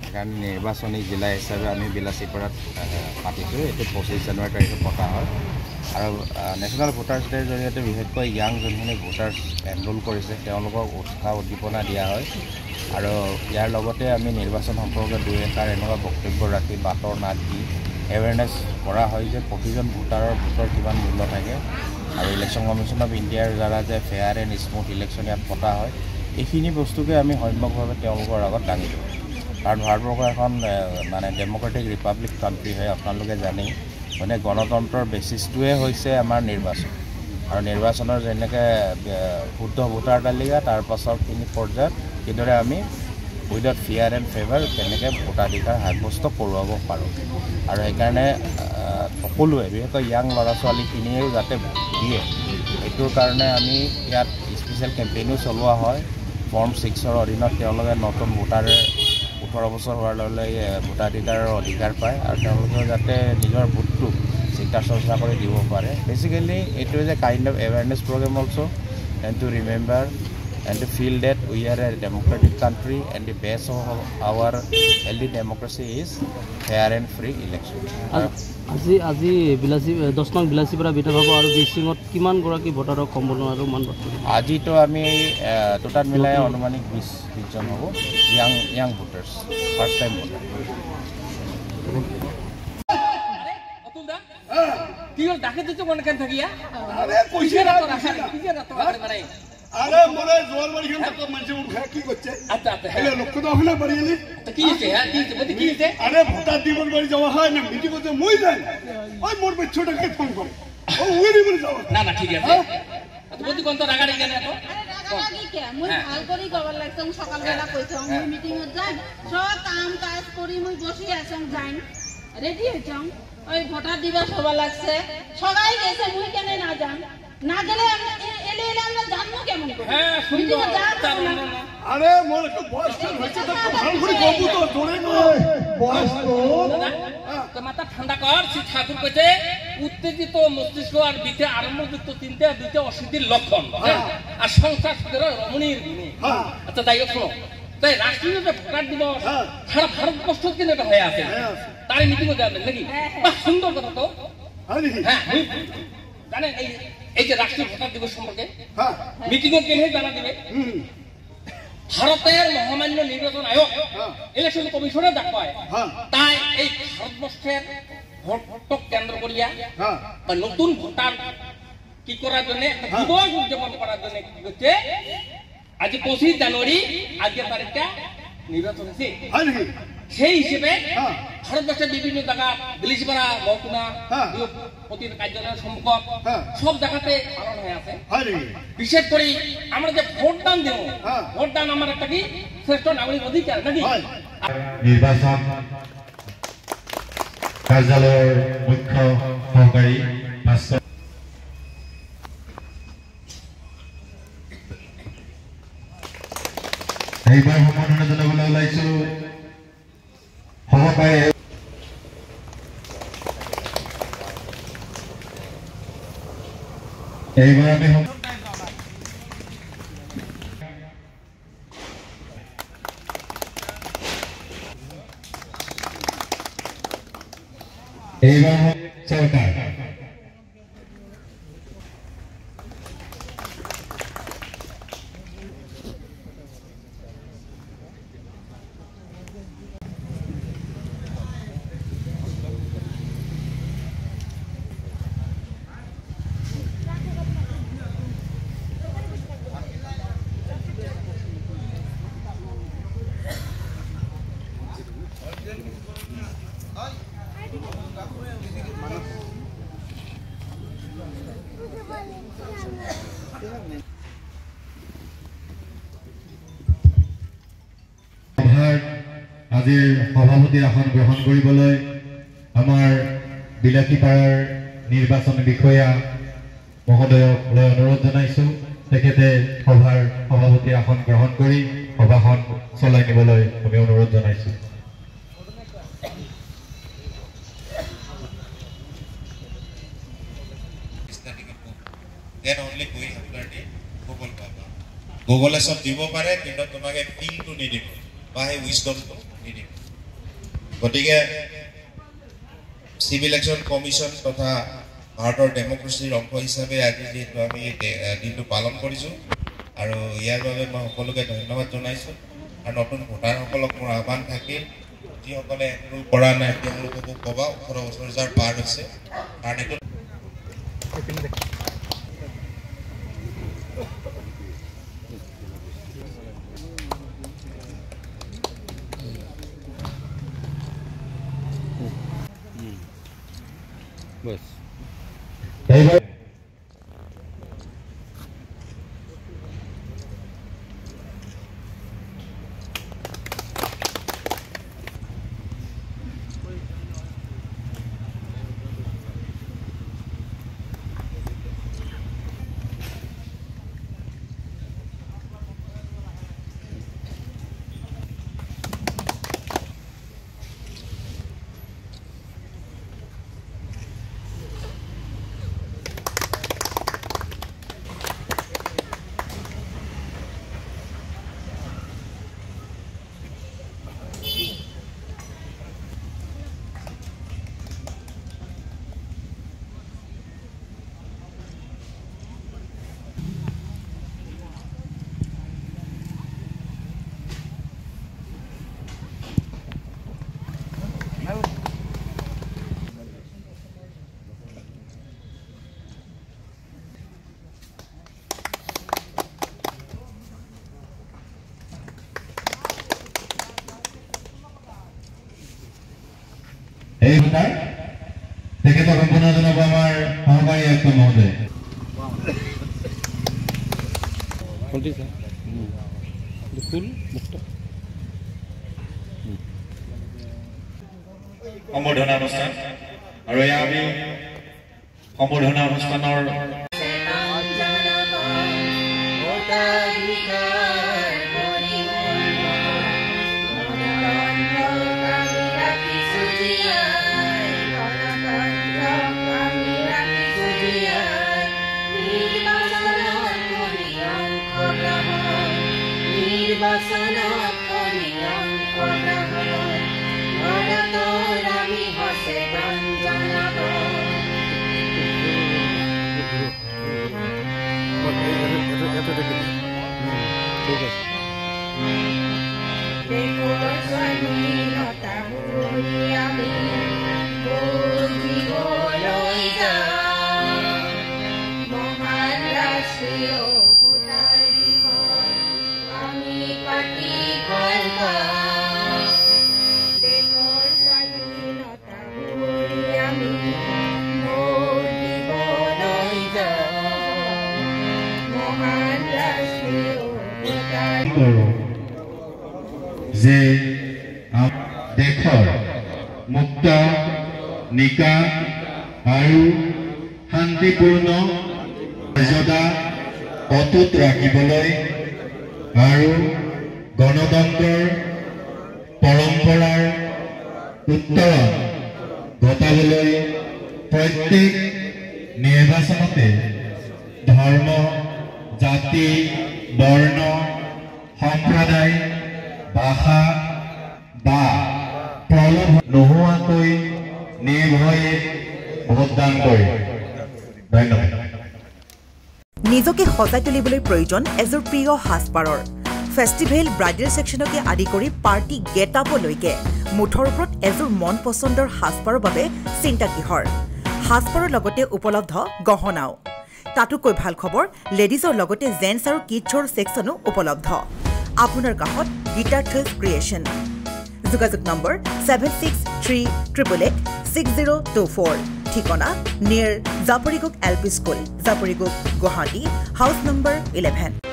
সেইকাৰণে নিৰ্বাচনী জিলা হিচাপে আমি বিলাসীপাৰাত পাতিছোঁ। এইটো 25 জানুৱাৰী তাৰিখে পতা হয় আৰু নেশ্যনেল ভোটাৰ্ছ ডেৰ জৰিয়তে বিশেষকৈ য়াং যোনখিনি ভোটাৰ্ছ এনৰোল কৰিছে তেওঁলোকক উৎসাহ উদ্দীপনা দিয়া হয় আৰু ইয়াৰ লগতে আমি নিৰ্বাচন সম্পৰ্কে দুই এষাৰ এনেকুৱা বক্তব্য ৰাখি বাটৰ নাট দি এৱেৰনেছ কৰা হয় যে প্ৰতিজন ভোটাৰৰ ভোটৰ কিমান মূল্য থাকে আৰু ইলেকশ্যন কমিশ্যন অফ ইণ্ডিয়াৰ দ্বাৰা যে ফেয়াৰ এণ্ড স্মুথ ইলেকশ্যন ইয়াত পতা হয় এইখিনি বস্তুকে আমি সম্যকভাৱে তেওঁলোকৰ আগত দাঙি দিওঁ। কাৰণ ভাৰতবৰ্ষ এখন মানে ডেম'ক্ৰেটিক ৰিপাব্লিক কাণ্ট্ৰি হয়, আপোনালোকে জানেই। মানে গণতন্ত্ৰৰ বেচিছটোৱে হৈছে আমাৰ নিৰ্বাচন আৰু নিৰ্বাচনৰ যেনেকৈ শুদ্ধ ভোটাৰ তালিকা তাৰ পাছত তিনি পৰ্যায়ত কিদৰে আমি উইদাউট ফিয়াৰ এণ্ড ফেভাৰ কেনেকৈ ভোটাধিকাৰ সাব্যস্ত কৰোৱাব পাৰোঁ আৰু সেইকাৰণে সকলোৱে বিশেষকৈ য়াং ল'ৰা ছোৱালীখিনিয়েও যাতে দিয়ে এইটোৰ কাৰণে আমি ইয়াত স্পেচিয়েল কেম্পেইনো চলোৱা হয়। ফৰ্ম 6ৰ অধীনত তেওঁলোকে নতুন ভোটাৰে 18 বছৰ হোৱাৰ লগে লগে ভোটাধিকাৰৰ অধিকাৰ পায় আৰু তেওঁলোকেও যাতে নিজৰ ভোটটো চিন্তা চৰ্চা কৰি দিব পাৰে। বেচিকেলি এইটো is a kind of awareness program also' and to remember and to feel that we are a democratic country and the base of our healthy democracy is fair and free election. আজি বিলাসী 10 নং বিলাসীপাৰা বিধানসভা আৰু বিচিঙত কিমান গৰাকী ভোটাৰক সম্বোধন আৰু মান আজিতো আমি টোটাল মিলাই অনুমানিক 20 জন হ'ব young voters first time voter. কি হল ডাকে দিতে কোন কেন থাকিয়া আরে কইছে না তো রাখা কিছে না তো মানে আরে মোরে জোর বাড়ি খান তো মানুষ উঠা কি করছে আচ্ছা আচ্ছা এলে লোক তো হলে বাড়িলি তো কি হইছে হ্যাঁ কি বলি কি হইছে আরে ভোটার দিবন বাড়ি যাওয়া হয় না মিটিং করতে মই যাই ওই মোর বাচ্চাটাকে ফোন করে ও ওইনি বলে যাও না না ঠিক আছে তো বলি কোন তো রাগাড়ি কেন এত রাগাড়ি কে মই ভাল করি কবার লাগছং সকাল বেলা কইছং মই মিটিং এ যাই সব কাম কাজ করি মই বসি আছং যাই রেডি হইছং ওই ভোটার দিবস হবা লাগছে সবাই গেছে মই কেন না যান না গেলে এলে আমরা জানবো কেমন করে হ্যাঁ সুন্দর আরে মোর একটু বয়স হইছে তো ভালো করে গবু তো জোরে নয় বয়স তো মাথা ঠান্ডা কর সি ঠাকুর কইতে উত্তেজিত মস্তিষ্ক আর বিতে আরম্ভযুক্ত চিন্তা দুইটা অসিদ্ধির লক্ষণ আর সংসার সুখের রমণীর গুণে আচ্ছা যাই হোক শোনো তাই রাষ্ট্রীয় যে ভোটার দিবস সারা ভারতবর্ষ কিন্তু এটা হয়ে আছে তার মিটিংও যাবেন নাকি বাহ সুন্দর কথা তো হ্যাঁ জানেন এই যে রাষ্ট্রীয় ভোটার দিবস সম্পর্কে মিটিংয়ে কেন জানা দিবে ভারতের মহামান্য নির্বাচন আয়োগ ইলেকশন কমিশনে দেখায় তাই এই ভারতবর্ষের ভোটক কেন্দ্র করিয়া বা নতুন ভোটার কি করার জন্য দিবস উদযাপন করার জন্য কি করছে আজ 25 জানুয়ারি আজকের তারিখটা নির্বাচন হয়েছে সেই হিসেবে ভারতবর্ষের বিভিন্ন জায়গা বিলাসীপাড়া মহকুমা প্রতিটি কার্যালয়ের সম্মুখ সব জায়গাতে পালন হয়ে আছে। বিশেষ করে আমরা যে ভোটদান দেব ভোটদান আমার একটা কি শ্রেষ্ঠ নাগরিক অধিকার নাকি নির্বাচন কার্যালয়ের মুখ্য সহকারী এইবাৰ সম্মাননা জনাবলৈ ওলাইছো সহকাৰী এইবাৰ আমি চৰকাৰ আজিৰ সভাপতিৰ আসন গ্ৰহণ কৰিবলৈ আমাৰ বিলাসীপাৰাৰ নিৰ্বাচন বিষয়া মহোদয়লৈ অনুৰোধ জনাইছো তেখেতে সভাৰ সভাপতিৰ আসন গ্ৰহণ কৰি সভাখন চলাই নিবলৈ আমি অনুৰোধ জনাইছো। গুগলে সব দিব পাৰে কিন্তু তোমাকে ফিলটো নিদিব বা সেই উইজডমটো নিদিব। গতিকে চিভিল ইলেকশ্যন কমিশ্যন তথা ভাৰতৰ ডেমক্ৰেচিৰ অংশ হিচাপে আজি যিহেতু আমি দিনটো পালন কৰিছোঁ আৰু ইয়াৰ বাবে মই সকলোকে ধন্যবাদ জনাইছোঁ আৰু নতুন ভোটাৰসকলক মোৰ আহ্বান থাকিল যিসকলে এনৰোল কৰা নাই তেওঁলোককো ক'বা 18 বছৰ যাৰ পাৰ হৈছে কাৰণ এইটো बस এই ভোটাৰ তেখেতক সম্পূৰ্ণ জনাব আমাৰ সহকাৰী আয়ুক্ত মহোদয় সম্বৰ্ধনা অনুষ্ঠান আৰু এয়া আমি সম্বৰ্ধনা অনুষ্ঠানৰ যে দেশৰ মুক্ত নিকা আৰু শান্তিপূৰ্ণ মৰ্যাদা অটুট ৰাখিবলৈ আৰু গণতন্ত্ৰৰ পৰম্পৰাৰ উত্তৰণ ঘটাবলৈ প্ৰত্যেক নিৰ্বাচনতে ধৰ্ম জাতি বৰ্ণ সম্প্ৰদায় ভাষা বা প্ৰলোভ নোহোৱাকৈ নিৰ্ভয়ে ভোটদান কৰে ধন্যবাদ নিজকে সজাই তুলিবলৈ প্ৰয়োজন এজোৰ প্ৰিয় সাজপাৰৰ ফেষ্টিভেল ব্ৰাইডেল সেকশনকে আদি কৰি পাৰ্টি গেট আপলৈকে মুঠৰ ওপৰত এজোৰ মন পছন্দৰ সাজপাৰৰ বাবে চিন্তা কিহৰ সাজপাৰৰ লগতে উপলব্ধ গহনাও তাতোকৈ ভাল খবৰ লেডিজৰ লগতে জেন্টছ আৰু কিডছৰ সেকশনো উপলব্ধ আপোনাৰ কাষত গিটাৰ থিলছ ক্ৰিয়েশ্যন যোগাযোগ নম্বৰ 7638886024 ঠিকনা near Japorigog LP school Japorigog Guwahati house number 11